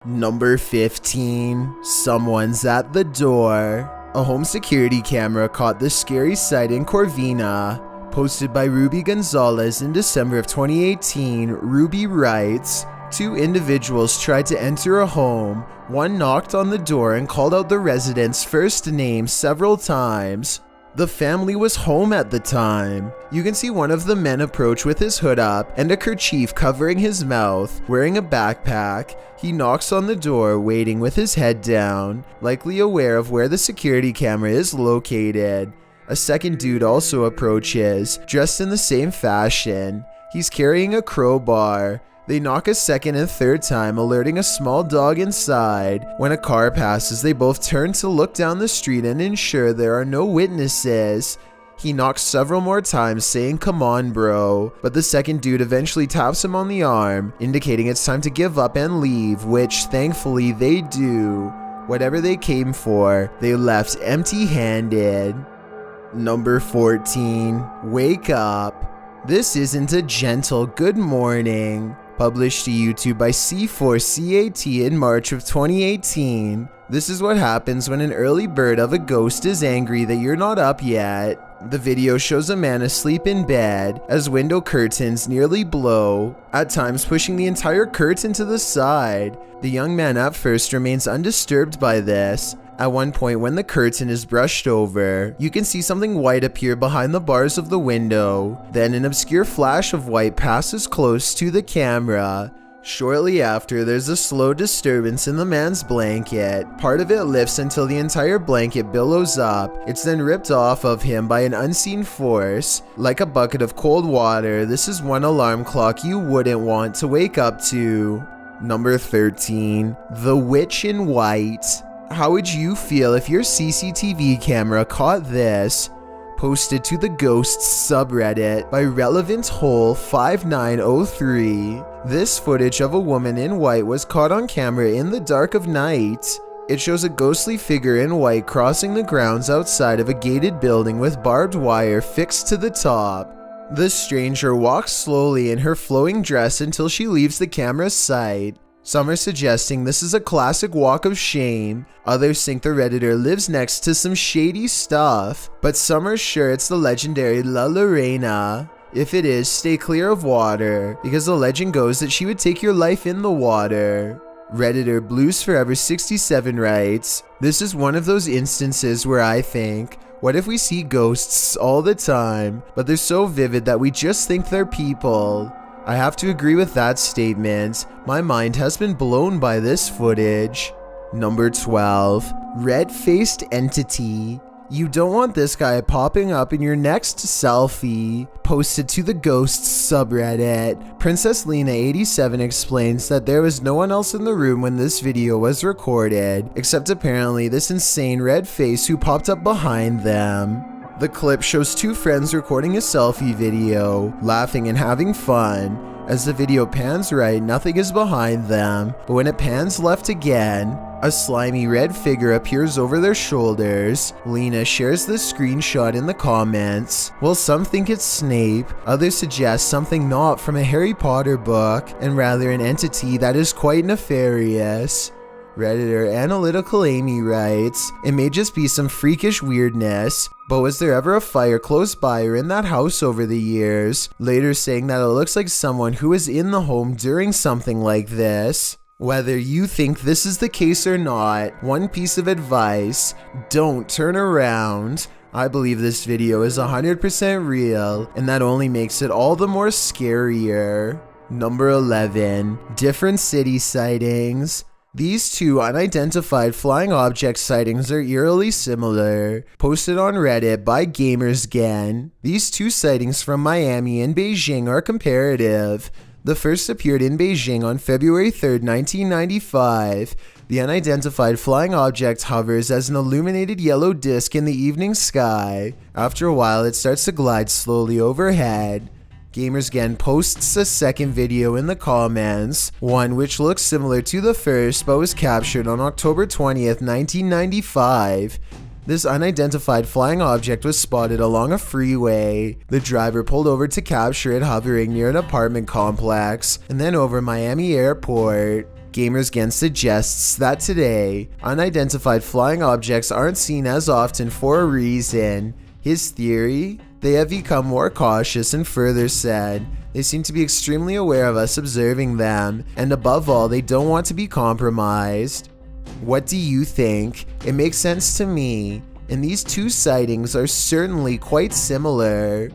Number 15. Someone's at the door. A home security camera caught this scary sight in Corvina. Posted by Ruby Gonzalez in December of 2018, Ruby writes, "Two individuals tried to enter a home. One knocked on the door and called out the resident's first name several times. The family was home at the time. You can see one of the men approach with his hood up and a kerchief covering his mouth, wearing a backpack. He knocks on the door, waiting with his head down, likely aware of where the security camera is located. A second dude also approaches, dressed in the same fashion. He's carrying a crowbar. They knock a second and third time, alerting a small dog inside. When a car passes, they both turn to look down the street and ensure there are no witnesses. He knocks several more times, saying, 'Come on, bro.' But the second dude eventually taps him on the arm, indicating it's time to give up and leave, which thankfully they do. Whatever they came for, they left empty-handed." Number 14. Wake up. This isn't a gentle good morning. Published to YouTube by C4CAT in March of 2018. This is what happens when an early bird of a ghost is angry that you're not up yet. The video shows a man asleep in bed as window curtains nearly blow, at times pushing the entire curtain to the side. The young man at first remains undisturbed by this. At one point, when the curtain is brushed over, you can see something white appear behind the bars of the window. Then an obscure flash of white passes close to the camera. Shortly after, there's a slow disturbance in the man's blanket. Part of it lifts until the entire blanket billows up. It's then ripped off of him by an unseen force. Like a bucket of cold water, this is one alarm clock you wouldn't want to wake up to. Number 13. The Witch in White. How would you feel if your CCTV camera caught this? Posted to the Ghosts subreddit by Relevant Hole 5903. This footage of a woman in white was caught on camera in the dark of night. It shows a ghostly figure in white crossing the grounds outside of a gated building with barbed wire fixed to the top. The stranger walks slowly in her flowing dress until she leaves the camera's sight. Some are suggesting this is a classic walk of shame. Others think the Redditor lives next to some shady stuff. But some are sure it's the legendary La Lorena. If it is, stay clear of water, because the legend goes that she would take your life in the water. Redditor Blues Forever 67 writes, "This is one of those instances where I think, what if we see ghosts all the time, but they're so vivid that we just think they're people?" I have to agree with that statement. My mind has been blown by this footage. Number 12. Red-faced entity. You don't want this guy popping up in your next selfie. Posted to the Ghosts subreddit. Princess Lena 87 explains that there was no one else in the room when this video was recorded, except apparently this insane red face who popped up behind them. The clip shows two friends recording a selfie video, laughing and having fun. As the video pans right, nothing is behind them, but when it pans left again, a slimy red figure appears over their shoulders. Lena shares the screenshot in the comments. While some think it's Snape, others suggest something not from a Harry Potter book, and rather an entity that is quite nefarious. Redditor Analytical Amy writes, "It may just be some freakish weirdness, but was there ever a fire close by or in that house over the years?" Later saying that it looks like someone who was in the home during something like this. Whether you think this is the case or not, one piece of advice: don't turn around. I believe this video is 100% real, and that only makes it all the more scarier. Number 11. Different city sightings. These two unidentified flying object sightings are eerily similar. Posted on Reddit by GamersGen. These two sightings from Miami and Beijing are comparative. The first appeared in Beijing on February 3rd, 1995. The unidentified flying object hovers as an illuminated yellow disc in the evening sky. After a while, it starts to glide slowly overhead. GamersGen posts a second video in the comments, one which looks similar to the first but was captured on October 20th, 1995. This unidentified flying object was spotted along a freeway. The driver pulled over to capture it hovering near an apartment complex and then over Miami Airport. GamersGen suggests that today, unidentified flying objects aren't seen as often for a reason. His theory? They have become more cautious, and further said, they seem to be extremely aware of us observing them, and above all, they don't want to be compromised. What do you think? It makes sense to me, and these two sightings are certainly quite similar.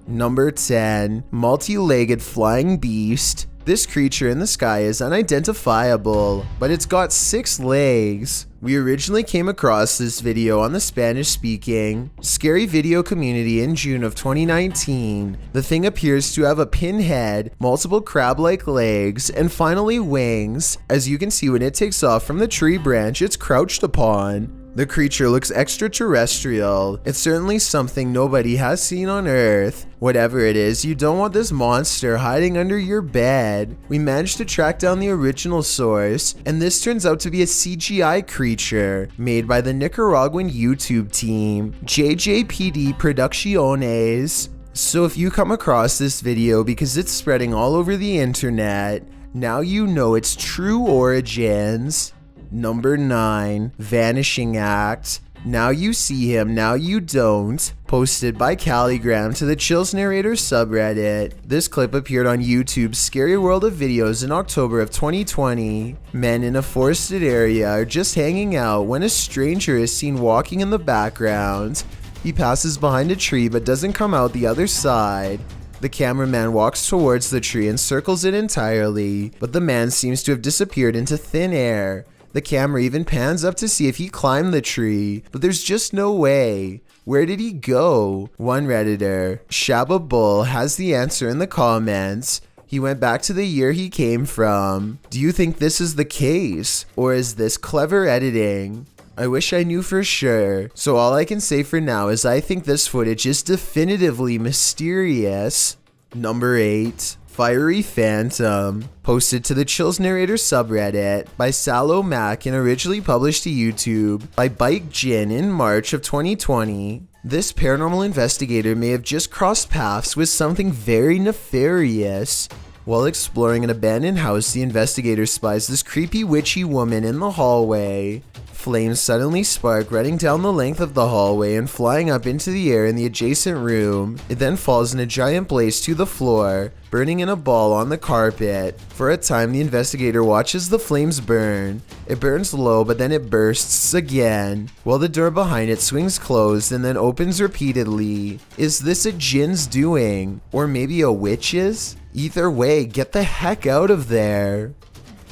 Number 10. Multi-legged flying beast. This creature in the sky is unidentifiable, but it's got 6 legs. We originally came across this video on the Spanish-speaking Scary Video community in June of 2019. The thing appears to have a pinhead, multiple crab-like legs, and finally wings. As you can see, when it takes off from the tree branch it's crouched upon. The creature looks extraterrestrial. It's certainly something nobody has seen on Earth. Whatever it is, you don't want this monster hiding under your bed. We managed to track down the original source, and this turns out to be a CGI creature made by the Nicaraguan YouTube team, JJPD Producciones. So if you come across this video because it's spreading all over the internet, now you know its true origins. Number 9. Vanishing Act. Now you see him, now you don't. Posted by Caligram to the Chills Narrator subreddit. This clip appeared on YouTube's Scary World of Videos in October of 2020. Men in a forested area are just hanging out when a stranger is seen walking in the background. He passes behind a tree but doesn't come out the other side. The cameraman walks towards the tree and circles it entirely, but the man seems to have disappeared into thin air. The camera even pans up to see if he climbed the tree, but there's just no way. Where did he go? One Redditor, Shabba Bull, has the answer in the comments. He went back to the year he came from. Do you think this is the case? Or is this clever editing? I wish I knew for sure. So all I can say for now is I think this footage is definitively mysterious. Number 8. Fiery Phantom. Posted to the Chills Narrator subreddit by Salo Mac and originally published to YouTube by Bike Jin in March of 2020. This paranormal investigator may have just crossed paths with something very nefarious. While exploring an abandoned house, the investigator spies this creepy witchy woman in the hallway. Flames suddenly spark, running down the length of the hallway and flying up into the air in the adjacent room. It then falls in a giant blaze to the floor, burning in a ball on the carpet. For a time, the investigator watches the flames burn. It burns low, but then it bursts again, while the door behind it swings closed and then opens repeatedly. Is this a Jin's doing? Or maybe a witch's? Either way, get the heck out of there.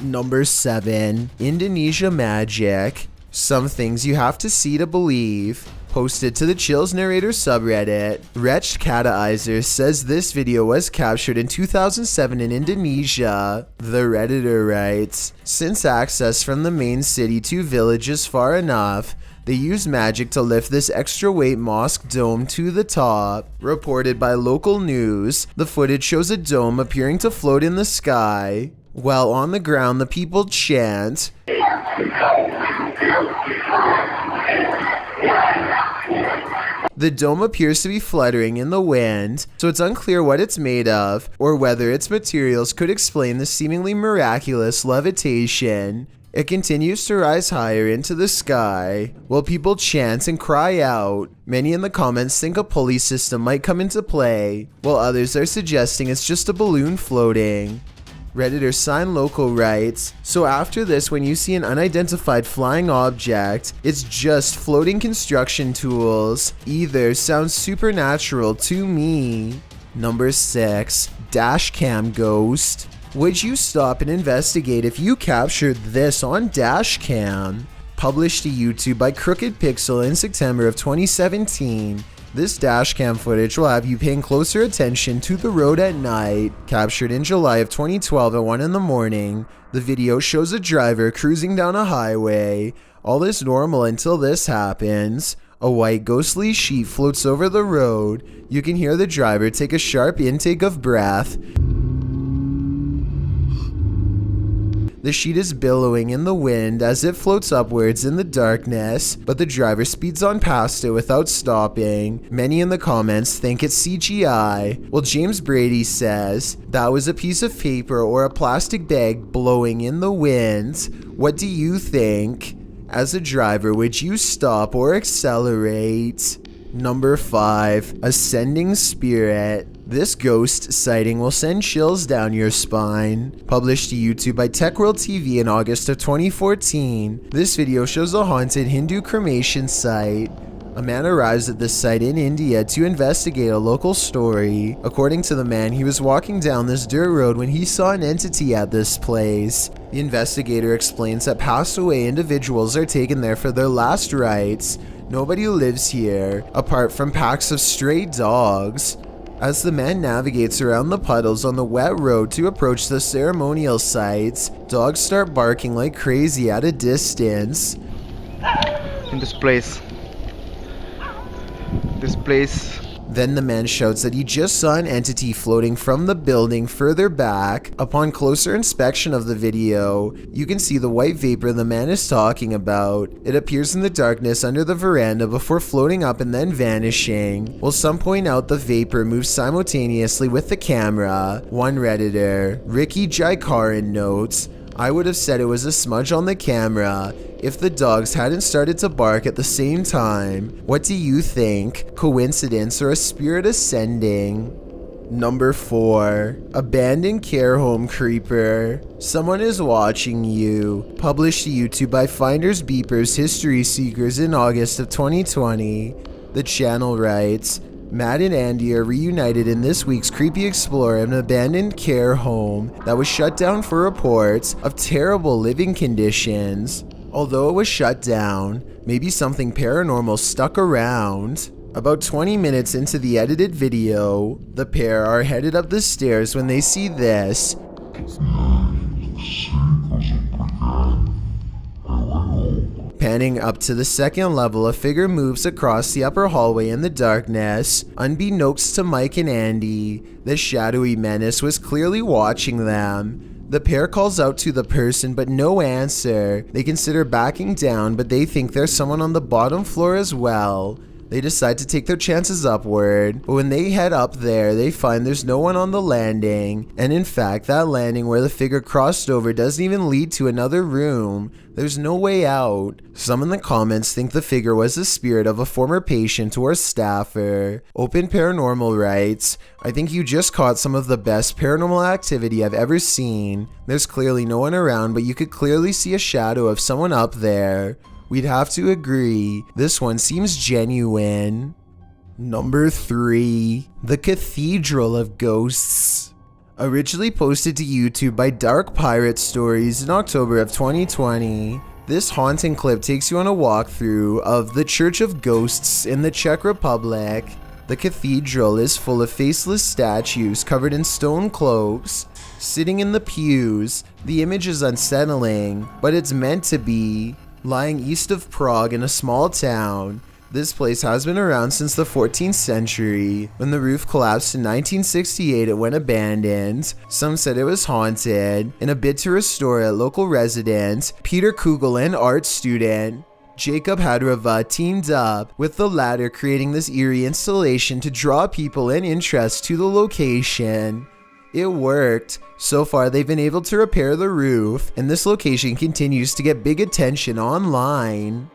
Number 7. Indonesia Magic. Some things you have to see to believe. Posted to the Chills Narrator subreddit, Wretched Cataizer says this video was captured in 2007 in Indonesia. The Redditor writes, since access from the main city to village is far enough, they use magic to lift this extra weight mosque dome to the top. Reported by local news, the footage shows a dome appearing to float in the sky. While on the ground, the people chant. The dome appears to be fluttering in the wind, so it's unclear what it's made of, or whether its materials could explain the seemingly miraculous levitation. It continues to rise higher into the sky, while people chant and cry out. Many in the comments think a pulley system might come into play, while others are suggesting it's just a balloon floating. Redditor Sign Local writes, so after this, when you see an unidentified flying object, it's just floating construction tools. Either sounds supernatural to me. Number 6. Dashcam Ghost. Would you stop and investigate if you captured this on Dashcam? Published to YouTube by Crooked Pixel in September of 2017. This dashcam footage will have you paying closer attention to the road at night. Captured in July of 2012 at 1 in the morning, the video shows a driver cruising down a highway. All is normal until this happens. A white ghostly sheet floats over the road. You can hear the driver take a sharp intake of breath. The sheet is billowing in the wind as it floats upwards in the darkness, but the driver speeds on past it without stopping. Many in the comments think it's CGI, while James Brady says, "That was a piece of paper or a plastic bag blowing in the wind." What do you think? As a driver, would you stop or accelerate? Number 5. Ascending Spirit. This ghost sighting will send chills down your spine. Published to YouTube by TechWorld TV in August of 2014, this video shows a haunted Hindu cremation site. A man arrives at this site in India to investigate a local story. According to the man, he was walking down this dirt road when he saw an entity at this place. The investigator explains that passed away individuals are taken there for their last rites. Nobody lives here, apart from packs of stray dogs. As the man navigates around the puddles on the wet road to approach the ceremonial sites, dogs start barking like crazy at a distance. In this place. Then the man shouts that he just saw an entity floating from the building further back. Upon closer inspection of the video, you can see the white vapor the man is talking about. It appears in the darkness under the veranda before floating up and then vanishing. While some point out the vapor moves simultaneously with the camera. One Redditor, Ricky Jaikaran, notes, "I would have said it was a smudge on the camera if the dogs hadn't started to bark at the same time." What do you think? Coincidence or a spirit ascending? Number 4. Abandoned care home creeper. Someone is watching you. Published to YouTube by Finders Beepers History Seekers in August of 2020. The channel writes, Matt and Andy are reunited in this week's Creepy Explorer of an abandoned care home that was shut down for reports of terrible living conditions. Although it was shut down, maybe something paranormal stuck around. About 20 minutes into the edited video, the pair are headed up the stairs when they see this. Panning up to the second level, a figure moves across the upper hallway in the darkness. Unbeknownst to Mike and Andy, the shadowy menace was clearly watching them. The pair calls out to the person, but no answer. They consider backing down, but they think there's someone on the bottom floor as well. They decide to take their chances upward, but when they head up there, they find there's no one on the landing. And in fact, that landing where the figure crossed over doesn't even lead to another room. There's no way out. Some in the comments think the figure was the spirit of a former patient or staffer. Open Paranormal writes, "I think you just caught some of the best paranormal activity I've ever seen. There's clearly no one around, but you could clearly see a shadow of someone up there. We'd have to agree, this one seems genuine." Number 3. The Cathedral of Ghosts. Originally posted to YouTube by Dark Pirate Stories in October of 2020, this haunting clip takes you on a walkthrough of the Church of Ghosts in the Czech Republic. The cathedral is full of faceless statues covered in stone cloaks, sitting in the pews. The image is unsettling, but it's meant to be. Lying east of Prague in a small town, this place has been around since the 14th century. When the roof collapsed in 1968, it went abandoned. Some said it was haunted. In a bid to restore it, local resident Peter Kugel and art student Jacob Hadrava teamed up with the latter, creating this eerie installation to draw people and interest to the location. It worked. So far, they've been able to repair the roof, and this location continues to get big attention online.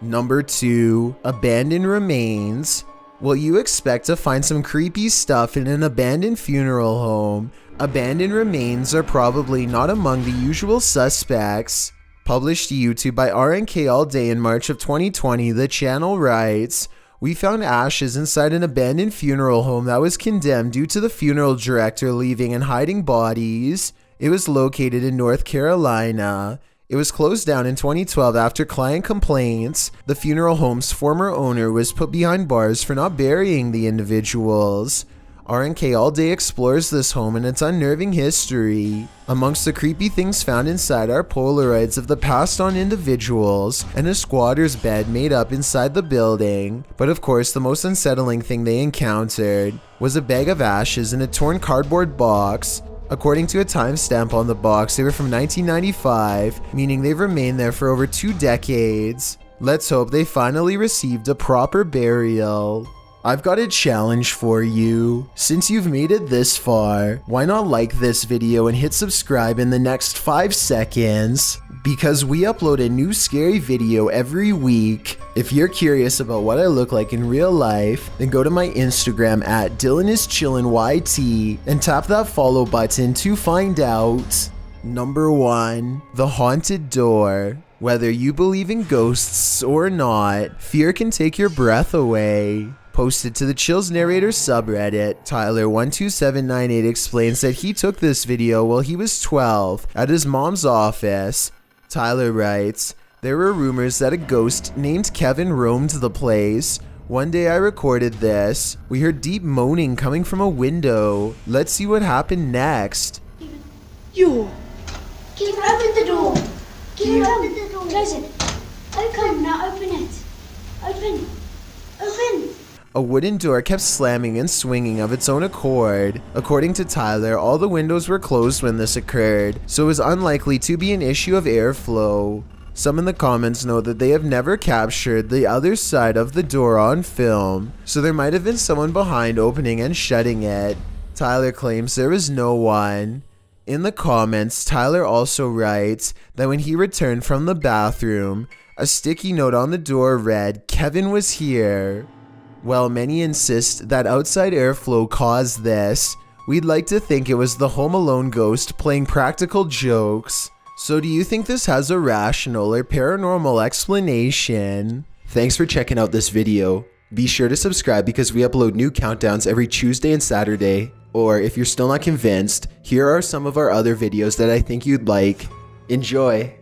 Number 2. Abandoned Remains. Well, you expect to find some creepy stuff in an abandoned funeral home. Abandoned remains are probably not among the usual suspects. Published to YouTube by RNK All Day in March of 2020, the channel writes, "We found ashes inside an abandoned funeral home that was condemned due to the funeral director leaving and hiding bodies. It was located in North Carolina. It was closed down in 2012 after client complaints. The funeral home's former owner was put behind bars for not burying the individuals." RNK All Day explores this home and its unnerving history. Amongst the creepy things found inside are Polaroids of the passed on individuals and a squatter's bed made up inside the building. But of course, the most unsettling thing they encountered was a bag of ashes in a torn cardboard box. According to a timestamp on the box, they were from 1995, meaning they've remained there for over 2 decades. Let's hope they finally received a proper burial. I've got a challenge for you. Since you've made it this far, why not like this video and hit subscribe in the next 5 seconds? Because we upload a new scary video every week. If you're curious about what I look like in real life, then go to my Instagram at DylanIsChillinYT and tap that follow button to find out. Number 1. The haunted door. Whether you believe in ghosts or not, fear can take your breath away. Posted to the Chills Narrator subreddit, Tyler12798 explains that he took this video while he was 12 at his mom's office. Tyler writes, "There were rumors that a ghost named Kevin roamed the place. One day I recorded this. We heard deep moaning coming from a window. Let's see what happened next." You! Keep open the door! Keep open the door! Close it! Open! Now open it! Open! Open! A wooden door kept slamming and swinging of its own accord. According to Tyler, all the windows were closed when this occurred, so it was unlikely to be an issue of airflow. Some in the comments note that they have never captured the other side of the door on film, so there might have been someone behind opening and shutting it. Tyler claims there was no one. In the comments, Tyler also writes that when he returned from the bathroom, a sticky note on the door read, "Kevin was here." While many insist that outside airflow caused this, we'd like to think it was the Home Alone ghost playing practical jokes. So do you think this has a rational or paranormal explanation? Thanks for checking out this video. Be sure to subscribe because we upload new countdowns every Tuesday and Saturday. Or if you're still not convinced, here are some of our other videos that I think you'd like. Enjoy!